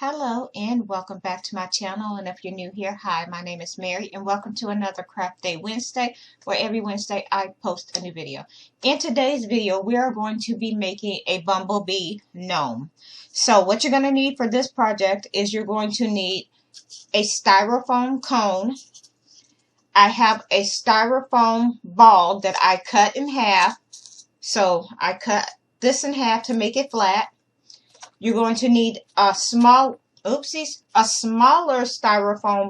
Hello and welcome back to my channel, and if you're new here, hi, my name is Mary and welcome to another Craft Day Wednesday, where every Wednesday I post a new video. In today's video we are going to be making a bumblebee gnome. So what you're going to need for this project is you're going to need a styrofoam cone. I have a styrofoam ball that I cut in half, so I cut this in half to make it flat. You're going to need a smaller styrofoam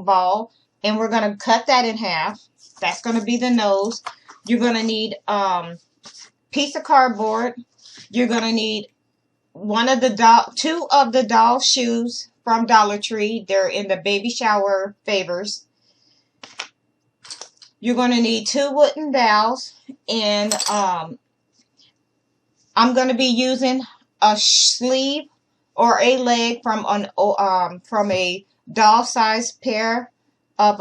ball, and we're going to cut that in half. That's going to be the nose. You're going to need piece of cardboard. You're going to need two of the doll shoes from Dollar Tree. They're in the baby shower favors. You're going to need 2 wooden dowels, and I'm going to be using a sleeve or a leg from a doll-sized pair of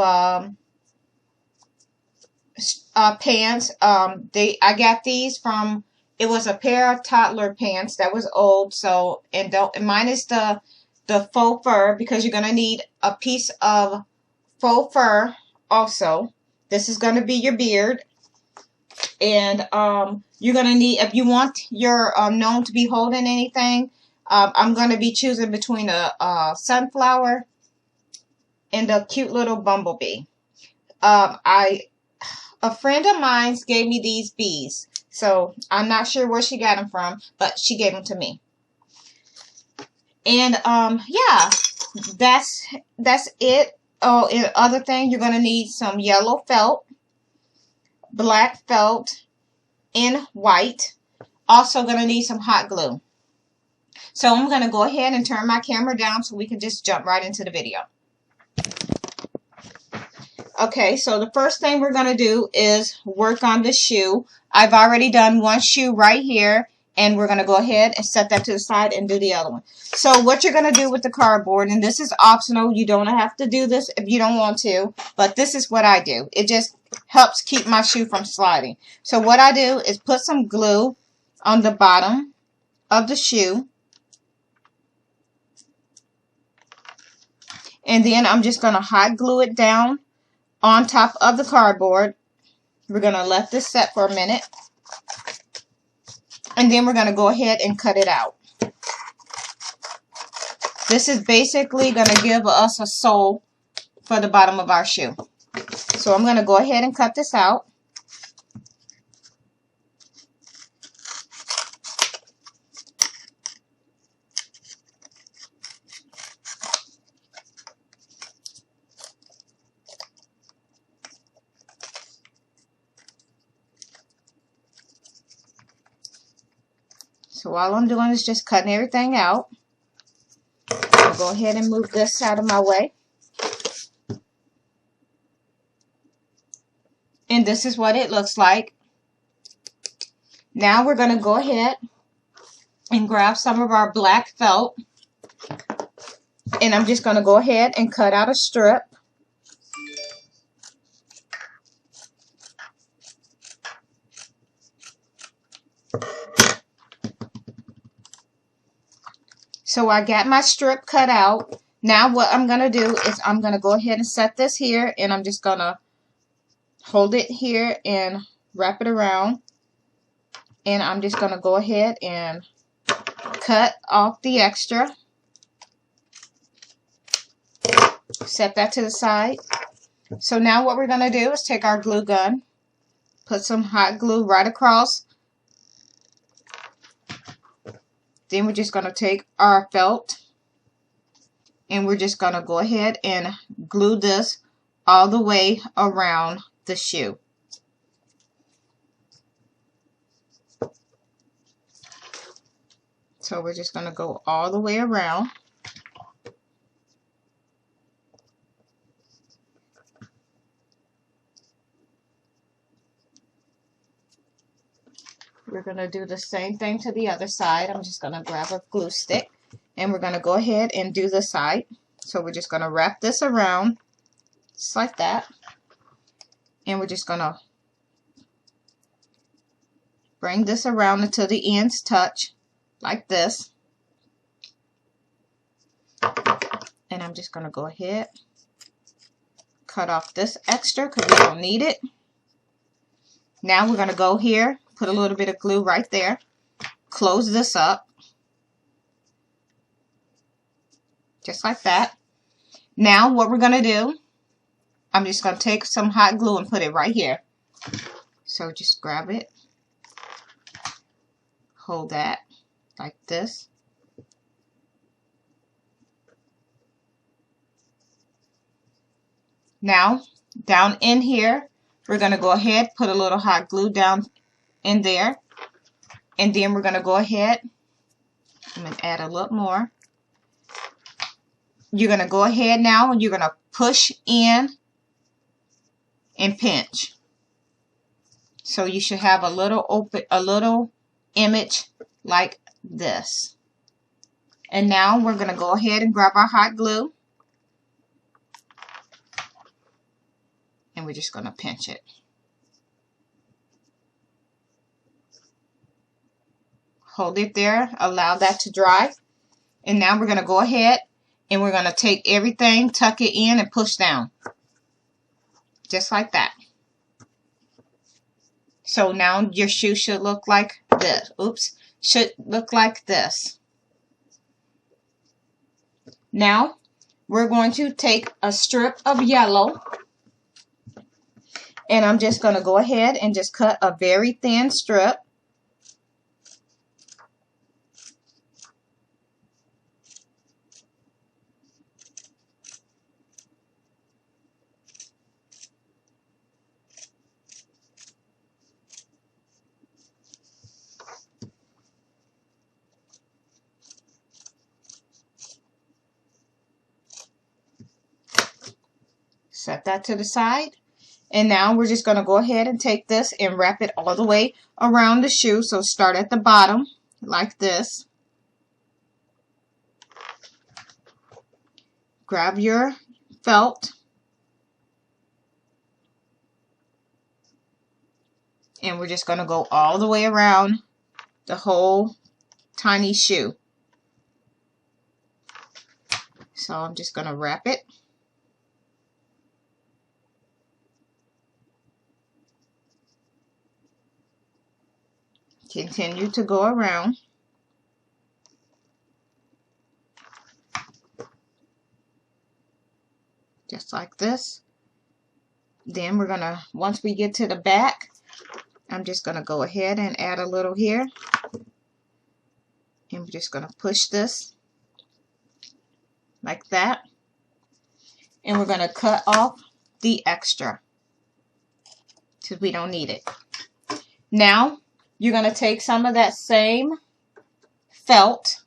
pants. I got these from, it was a pair of toddler pants that was old. So and mine is the faux fur, because you're gonna need a piece of faux fur also. This is gonna be your beard. And you're gonna need, if you want your gnome to be holding anything, I'm going to be choosing between a sunflower and a cute little bumblebee. A friend of mine gave me these bees, so I'm not sure where she got them from, but she gave them to me. And yeah, that's it. Oh, and other thing, you're going to need some yellow felt, black felt, and white. Also going to need some hot glue. So I'm going to go ahead and turn my camera down so we can just jump right into the video. Okay, so the first thing we're going to do is work on the shoe. I've already done one shoe right here, and we're going to go ahead and set that to the side and do the other one. So what you're going to do with the cardboard, and this is optional, you don't have to do this if you don't want to, but this is what I do. It just helps keep my shoe from sliding. So what I do is put some glue on the bottom of the shoe. And then I'm just going to hot glue it down on top of the cardboard. We're going to let this set for a minute. And then we're going to go ahead and cut it out. This is basically going to give us a sole for the bottom of our shoe. So I'm going to go ahead and cut this out. So all I'm doing is just cutting everything out. I'll go ahead and move this out of my way. And this is what it looks like. Now we're going to go ahead and grab some of our black felt. And I'm just going to go ahead and cut out a strip. So I got my strip cut out. Now what I'm going to do is I'm going to go ahead and set this here, and I'm just going to hold it here and wrap it around. And I'm just going to go ahead and cut off the extra. Set that to the side. So now what we're going to do is take our glue gun, put some hot glue right across. Then we're just going to take our felt, and we're just going to go ahead and glue this all the way around the shoe. So we're just going to go all the way around. We're going to do the same thing to the other side. I'm just going to grab a glue stick, and we're going to go ahead and do the side. So we're just going to wrap this around just like that. And we're just going to bring this around until the ends touch like this. And I'm just going to go ahead, cut off this extra because we don't need it. Now we're going to go here, put a little bit of glue right there, close this up, just like that. Now what we're going to do, I'm just going to take some hot glue and put it right here. So just grab it, hold that like this. Now, down in here, we're going to go ahead, put a little hot glue down in there. And then we're going to go ahead, I'm going to add a little more. You're going to go ahead now and you're going to push in and pinch. So you should have a little image like this. And now we're going to go ahead and grab our hot glue. And we're just going to pinch it. Hold it there, allow that to dry. And now we're going to go ahead and we're going to take everything, tuck it in and push down. Just like that. So now your shoe should look like this. Oops. Should look like this. Now we're going to take a strip of yellow. And I'm just going to go ahead and just cut a very thin strip. Set that to the side. And now we're just going to go ahead and take this and wrap it all the way around the shoe. So start at the bottom like this. Grab your felt. And we're just going to go all the way around the whole tiny shoe. So I'm just going to wrap it. Continue to go around. Just like this. Then we're going to, once we get to the back, I'm just going to go ahead and add a little here. And we're just going to push this like that. And we're going to cut off the extra because we don't need it. Now, you're going to take some of that same felt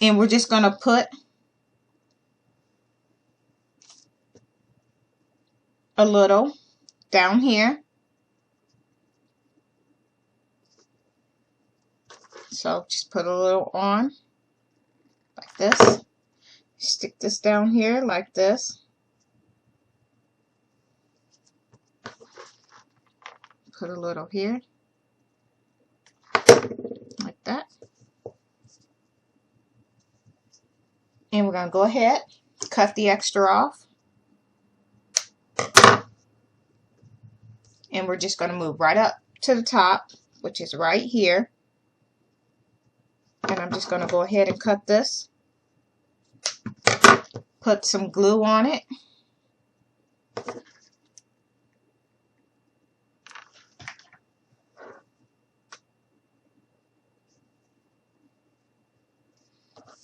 and we're just going to put a little down here. So just put a little on like this. Stick this down here like this. Put a little here. Like that. And we're going to go ahead, cut the extra off. And we're just going to move right up to the top, which is right here. And I'm just going to go ahead and cut this. Put some glue on it.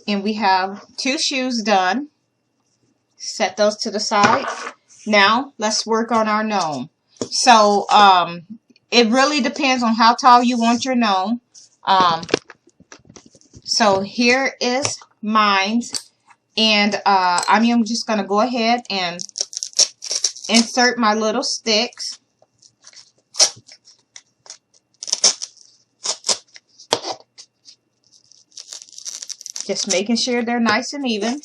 And we have 2 shoes done. Set those to the side. Now, let's work on our gnome. So, it really depends on how tall you want your gnome. So, here is mine. And I'm just going to go ahead and insert my little sticks. Just making sure they're nice and even.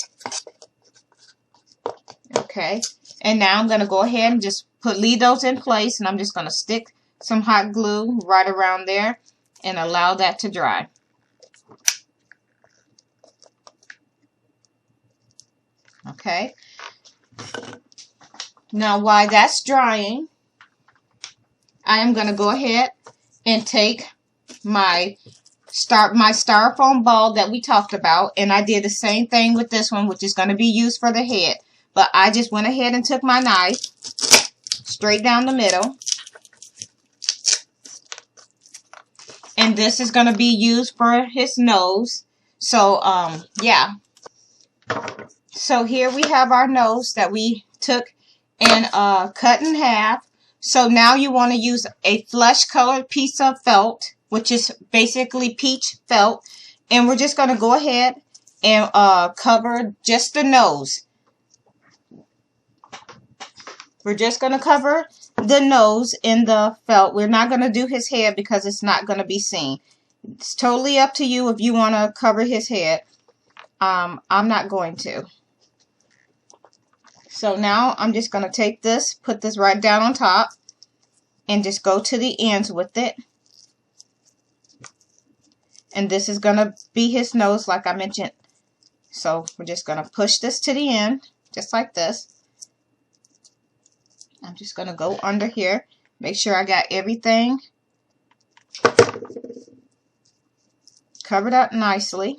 Okay. And now I'm going to go ahead and just leave those in place. And I'm just going to stick some hot glue right around there and allow that to dry. Okay. Now while that's drying, I am going to go ahead and take my styrofoam ball that we talked about, and I did the same thing with this one, which is going to be used for the head. But I just went ahead and took my knife straight down the middle, and this is going to be used for his nose. So yeah, so here we have our nose that we took and cut in half. So now you want to use a flesh colored piece of felt, which is basically peach felt, and we're just going to go ahead and cover just the nose. We're just going to cover the nose in the felt. We're not going to do his head because it's not going to be seen. It's totally up to you if you want to cover his head. I'm not going to. So now I'm just going to take this, put this right down on top, and just go to the ends with it. And this is going to be his nose like I mentioned. So we're just going to push this to the end, just like this. I'm just going to go under here, make sure I got everything covered up nicely.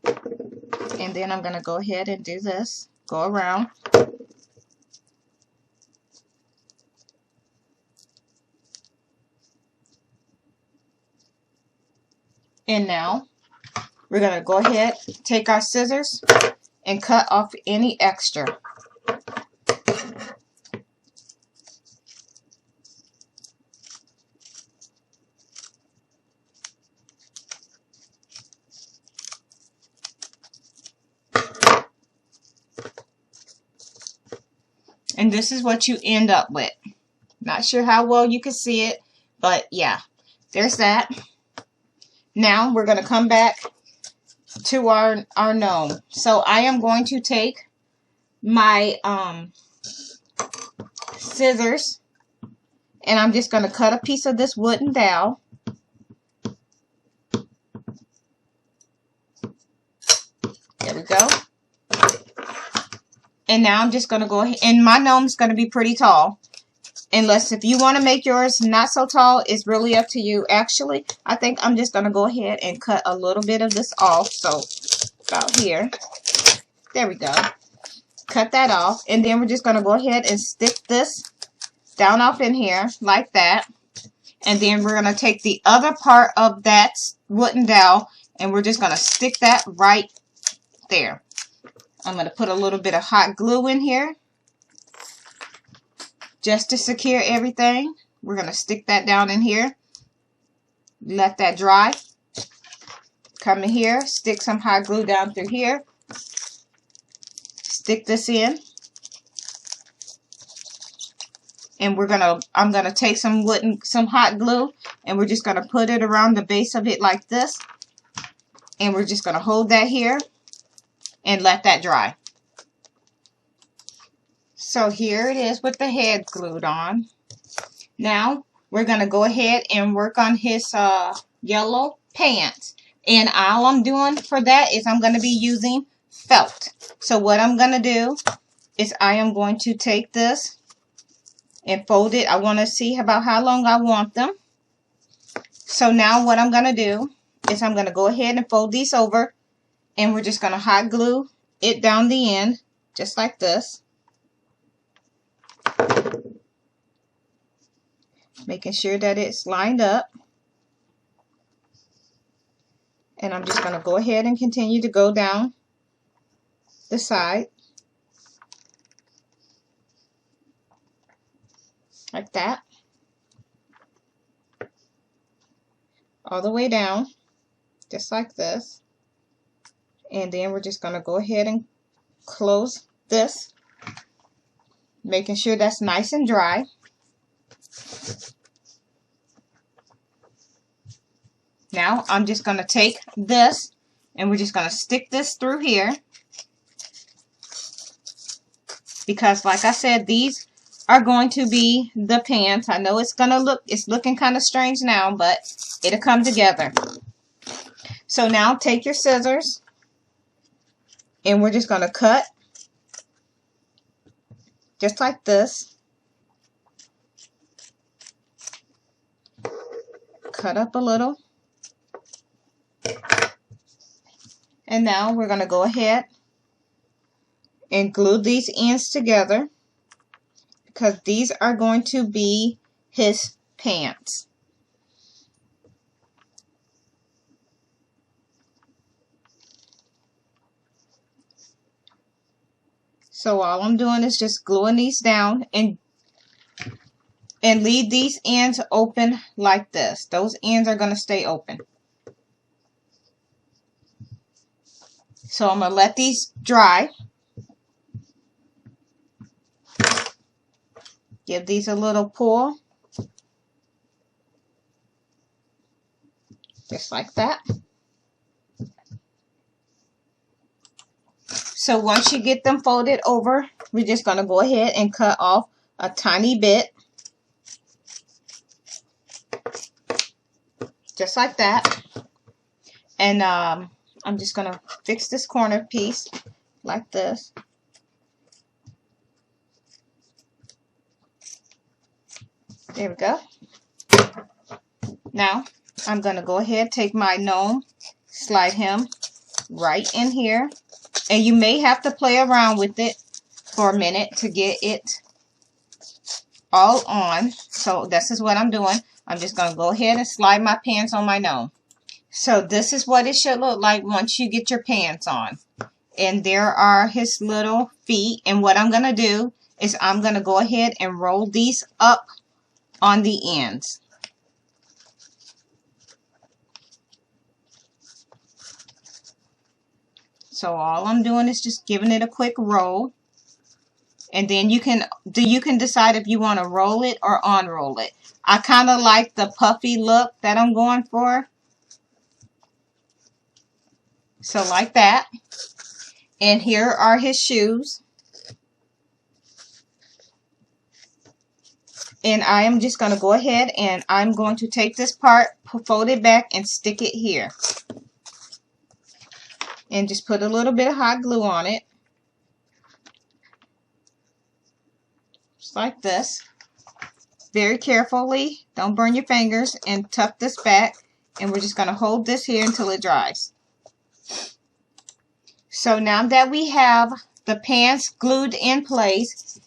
And then I'm going to go ahead and do this, go around. And now we're going to go ahead, take our scissors, and cut off any extra. And this is what you end up with. Not sure how well you can see it, but yeah, there's that. Now we're going to come back to our gnome. So I am going to take my scissors, and I'm just going to cut a piece of this wooden dowel. There we go. And now I'm just going to go ahead, and my gnome's going to be pretty tall. Unless if you want to make yours not so tall, it's really up to you. Actually, I think I'm just going to go ahead and cut a little bit of this off. So about here. There we go. Cut that off. And then we're just going to go ahead and stick this down off in here like that. And then we're going to take the other part of that wooden dowel, and we're just going to stick that right there. I'm going to put a little bit of hot glue in here just to secure everything. We're going to stick that down in here. Let that dry. Come in here, stick some hot glue down through here. Stick this in. And I'm going to take some hot glue, and we're just going to put it around the base of it like this. And we're just going to hold that here and let that dry. So here it is with the head glued on. Now we're going to go ahead and work on his yellow pants. And all I'm doing for that is I'm going to be using felt. So what I'm going to do is I am going to take this and fold it. I want to see about how long I want them. So now what I'm going to do is I'm going to go ahead and fold these over. And we're just going to hot glue it down the end, just like this. Making sure that it's lined up. And I'm just going to go ahead and continue to go down the side. Like that. All the way down, just like this. And then we're just going to go ahead and close this, making sure that's nice and dry. Now I'm just going to take this, and we're just going to stick this through here. Because like I said, these are going to be the pants. I know it's looking kind of strange now, but it'll come together. So now take your scissors, and we're just going to cut just like this. Cut up a little. And now we're going to go ahead and glue these ends together because these are going to be his pants. So all I'm doing is just gluing these down and leave these ends open like this. Those ends are going to stay open. So I'm going to let these dry. Give these a little pull. Just like that. So once you get them folded over, we're just going to go ahead and cut off a tiny bit. Just like that. And I'm just going to fix this corner piece like this. There we go. Now, I'm going to go ahead, take my gnome, slide him right in here. And you may have to play around with it for a minute to get it all on. So this is what I'm doing. I'm just going to go ahead and slide my pants on my gnome. So this is what it should look like once you get your pants on. And there are his little feet. And what I'm going to do is I'm going to go ahead and roll these up on the ends. So all I'm doing is just giving it a quick roll. And then you can decide if you want to roll it or unroll it. I kind of like the puffy look that I'm going for. So like that. And here are his shoes. And I am just going to go ahead and I'm going to take this part, fold it back, and stick it here. And just put a little bit of hot glue on it. Just like this. Very carefully. Don't burn your fingers. And tuck this back. And we're just going to hold this here until it dries. So now that we have the pants glued in place,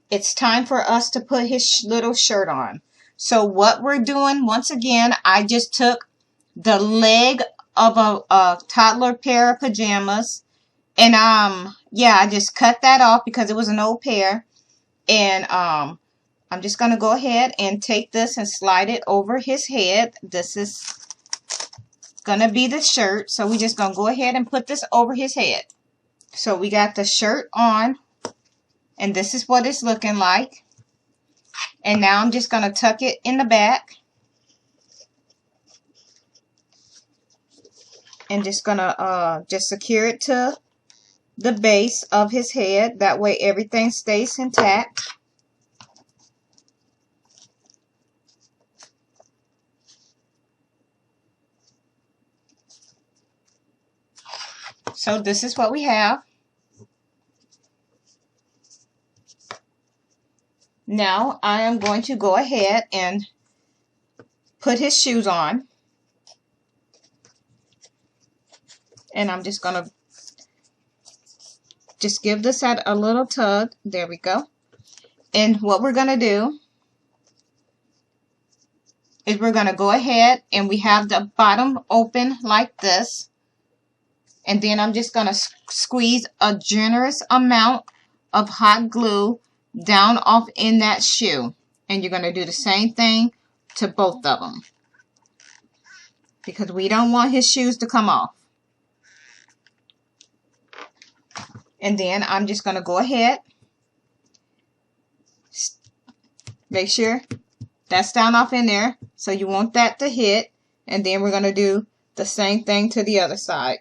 it's time for us to put his little shirt on. So what we're doing, once again, I just took the leg of a toddler pair of pajamas. And yeah, I just cut that off because it was an old pair. And I'm just going to go ahead and take this and slide it over his head. This is going to be the shirt. So we're just going to go ahead and put this over his head. So we got the shirt on. And this is what it's looking like. And now I'm just going to tuck it in the back. And just going to just secure it to the base of his head. That way everything stays intact. So this is what we have. Now I am going to go ahead and put his shoes on. And I'm just going to just give this a little tug. There we go. And what we're going to do is we're going to go ahead and we have the bottom open like this. And then I'm just going to squeeze a generous amount of hot glue down off in that shoe. And you're going to do the same thing to both of them. Because we don't want his shoes to come off. And then I'm just going to go ahead. Make sure that's down off in there. So you want that to hit. And then we're going to do the same thing to the other side.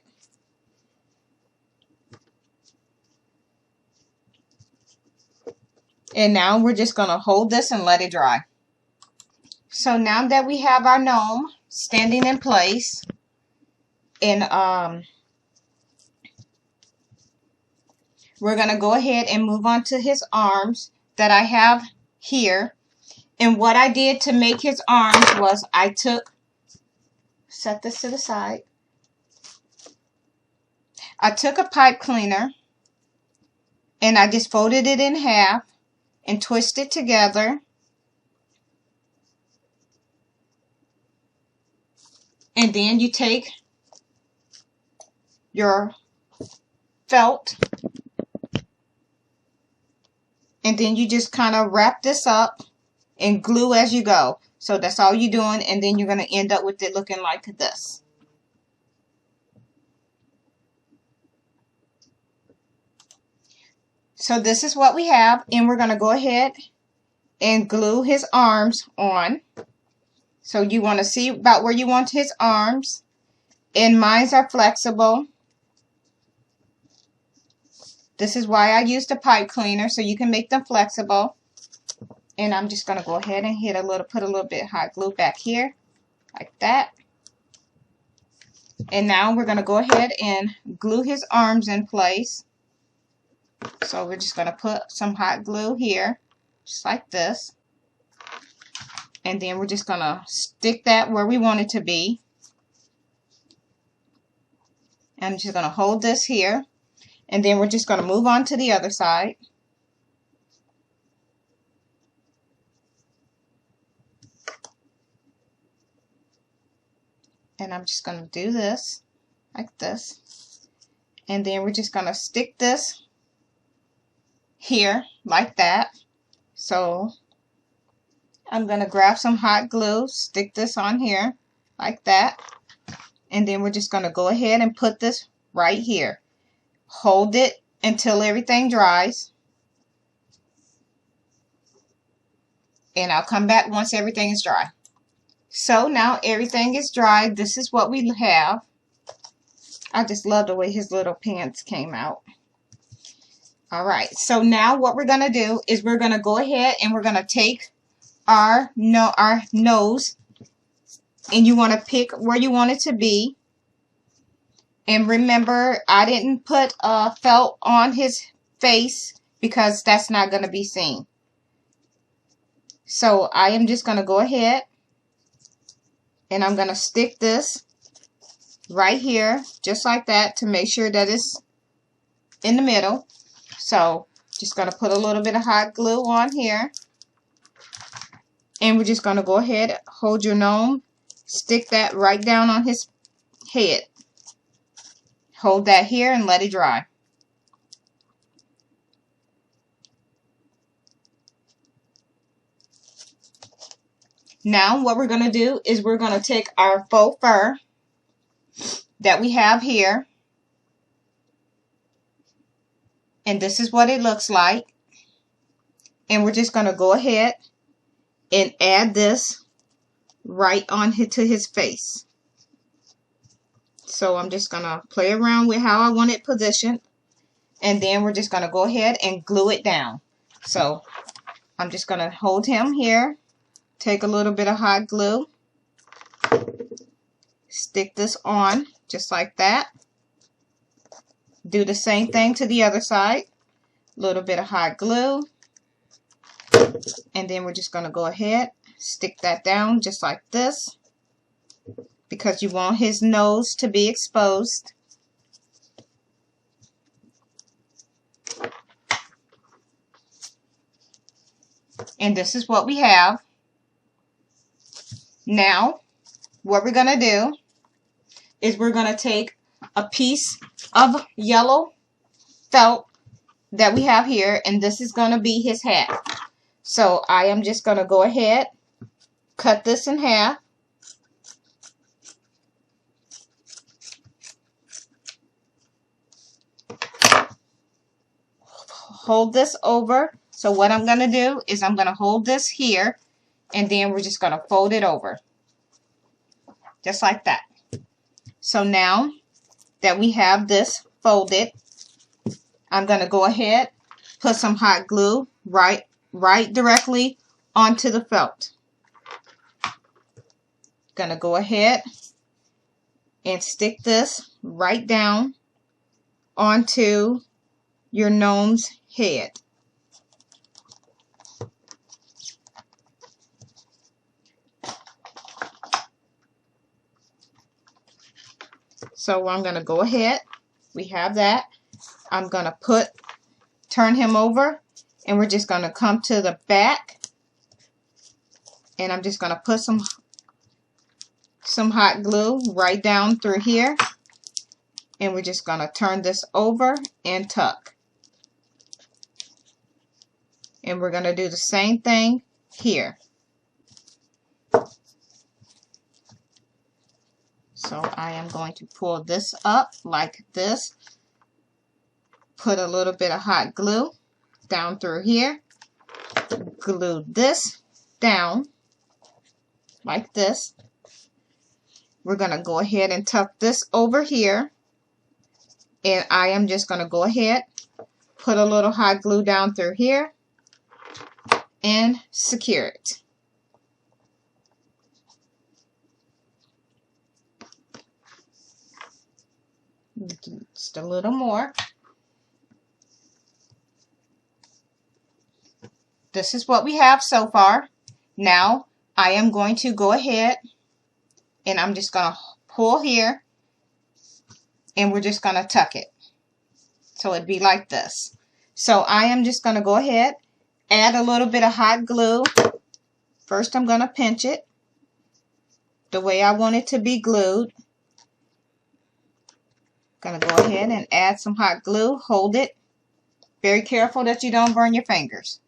And now we're just going to hold this and let it dry. So now that we have our gnome standing in place, and we're going to go ahead and move on to his arms. that I have here. And what I did to make his arms was I set this to the side. I took a pipe cleaner and I just folded it in half and twisted it together. And then you take your felt and then you just kind of wrap this up and glue as you go. So that's all you're doing, and then you're going to end up with it looking like this. So this is what we have, and we're going to go ahead and glue his arms on. So you want to see about where you want his arms, and mine are flexible. This is why I used a pipe cleaner, so you can make them flexible. And I'm just going to go ahead and put a little bit of hot glue back here, like that. And now we're going to go ahead and glue his arms in place. So we're just going to put some hot glue here, just like this. And then we're just going to stick that where we want it to be. I'm just going to hold this here. And then we're just going to move on to the other side. And I'm just going to do this, like this. And then we're just going to stick this here, like that. So I'm going to grab some hot glue, stick this on here, like that. And then we're just going to go ahead and put this right here. Hold it until everything dries. And I'll come back once everything is dry. So now everything is dry. This is what we have. I just love the way his little pants came out. Alright, so now what we're going to do is we're going to go ahead and we're going to take our nose, and you want to pick where you want it to be. And remember, I didn't put felt on his face because that's not going to be seen. So I am just going to go ahead and I'm going to stick this right here, just like that, to make sure that it's in the middle. So just going to put a little bit of hot glue on here. And we're just going to go ahead, hold your gnome, stick that right down on his head. Hold that here and let it dry. Now what we're going to do is we're going to take our faux fur that we have here. And this is what it looks like. And we're just going to go ahead and add this right on to his face. So I'm just going to play around with how I want it positioned. And then we're just going to go ahead and glue it down. So I'm just going to hold him here. Take a little bit of hot glue. Stick this on just like that. Do the same thing to the other side. A little bit of hot glue. And then we're just going to go ahead, stick that down just like this. Because you want his nose to be exposed. And this is what we have. Now, what we're going to do is we're going to take a piece of yellow felt that we have here, and this is going to be his hat. So I am just going to go ahead, cut this in half. Hold this over. So what I'm going to do is I'm going to hold this here, and then we're just going to fold it over. Just like that. So now that we have this folded, I'm going to go ahead, put some hot glue right directly onto the felt. Going to go ahead and stick this right down onto your gnome's head. So I'm going to go ahead. We have that. I'm going to turn him over, and we're just going to come to the back, and I'm just going to put some hot glue right down through here, and we're just going to turn this over and tuck. And we're going to do the same thing here. So I am going to pull this up like this. Put a little bit of hot glue down through here. Glue this down like this. We're going to go ahead and tuck this over here. And I am just going to go ahead, put a little hot glue down through here, and secure it. Just a little more. This is what we have so far. Now I am going to go ahead and I'm just going to pull here, and we're just going to tuck it. So it'd be like this. So I am just going to go ahead, add a little bit of hot glue. First I'm going to pinch it the way I want it to be glued. Going to go ahead and add some hot glue. Hold it. Very careful that you don't burn your fingers.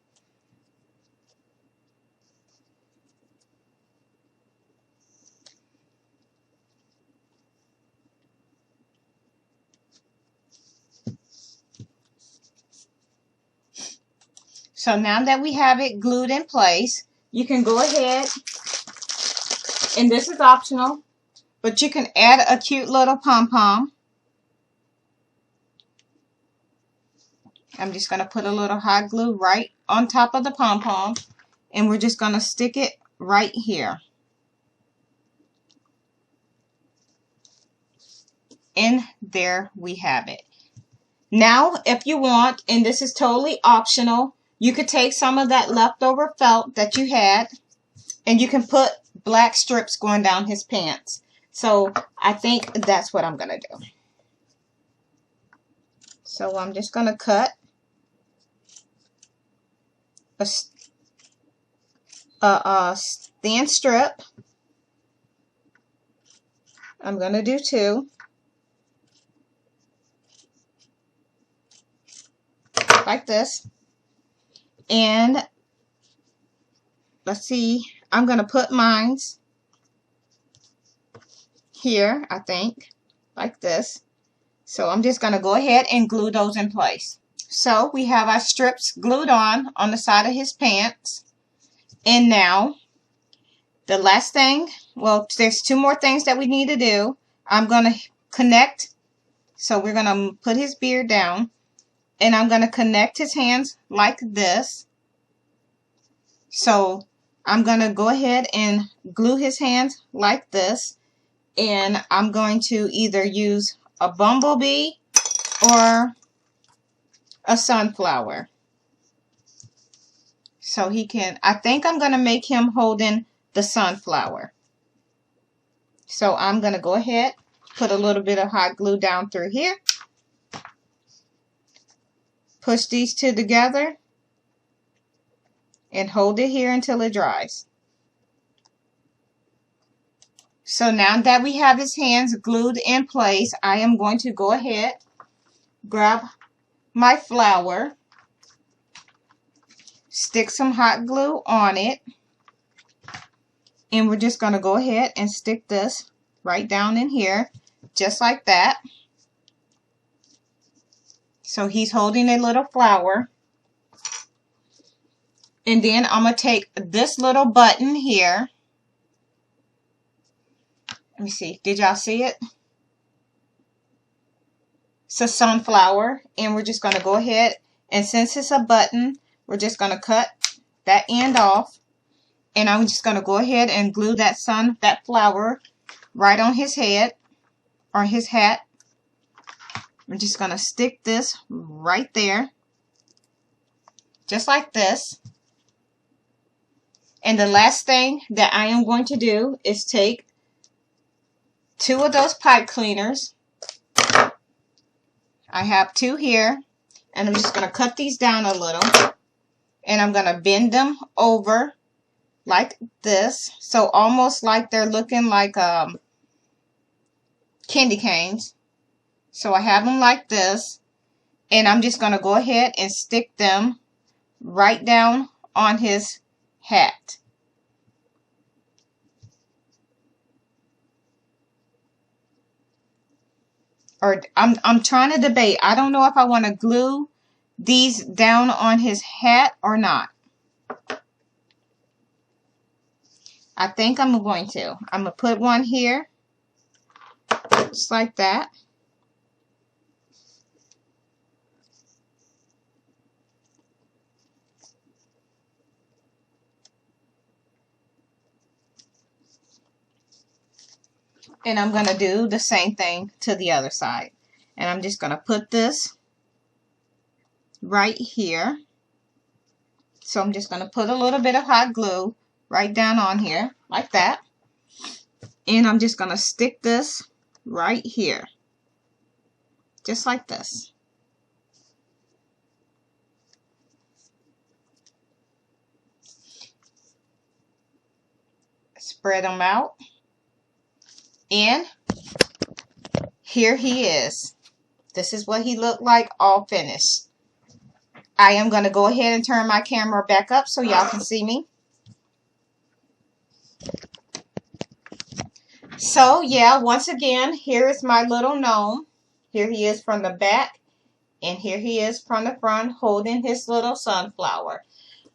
So now that we have it glued in place, you can go ahead, and this is optional, but you can add a cute little pom-pom. I'm just going to put a little hot glue right on top of the pom-pom, and we're just going to stick it right here. And there we have it. Now, if you want, and this is totally optional, you could take some of that leftover felt that you had, and you can put black strips going down his pants. So I think that's what I'm going to do. So I'm just going to cut a thin strip. I'm going to do 2. Like this. And let's see, I'm going to put mine here, I think, like this. So I'm just going to go ahead and glue those in place. So we have our strips glued on the side of his pants. And now, the last thing, well, there's 2 more things that we need to do. I'm going to connect, so we're going to put his beard down. And I'm going to connect his hands like this. So I'm going to go ahead and glue his hands like this. And I'm going to either use a bumblebee or a sunflower. So he can, I think I'm going to make him holding the sunflower. So I'm going to go ahead, put a little bit of hot glue down through here. Push these 2 together and hold it here until it dries. So now that we have his hands glued in place, I am going to go ahead, grab my flower, stick some hot glue on it, and we're just going to go ahead and stick this right down in here, just like that. So he's holding a little flower. And then I'm going to take this little button here. Let me see. Did y'all see it? It's a sunflower. And we're just going to go ahead. And since it's a button, we're just going to cut that end off. And I'm just going to go ahead and glue that flower right on his head or his hat. I'm just going to stick this right there, just like this. And the last thing that I am going to do is take 2 of those pipe cleaners, I have 2 here, and I'm just going to cut these down a little, and I'm going to bend them over like this, so almost like they're looking like candy canes. So I have them like this, and I'm just going to go ahead and stick them right down on his hat. Or I'm trying to debate. I don't know if I want to glue these down on his hat or not. I think I'm going to. I'm going to put one here, just like that. And I'm going to do the same thing to the other side. And I'm just going to put this right here. So I'm just going to put a little bit of hot glue right down on here, like that. And I'm just going to stick this right here, just like this. Spread them out. And here he is. This is what he looked like all finished. I am going to go ahead and turn my camera back up so y'all can see me. So yeah, once again, here is my little gnome. Here he is from the back, and here he is from the front holding his little sunflower.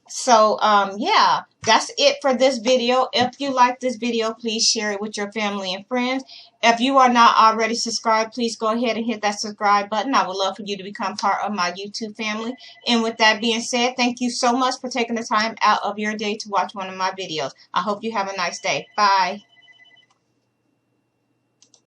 So yeah, that's it for this video. If you like this video, please share it with your family and friends. If you are not already subscribed, please go ahead and hit that subscribe button. I would love for you to become part of my YouTube family. And with that being said, thank you so much for taking the time out of your day to watch one of my videos. I hope you have a nice day. Bye.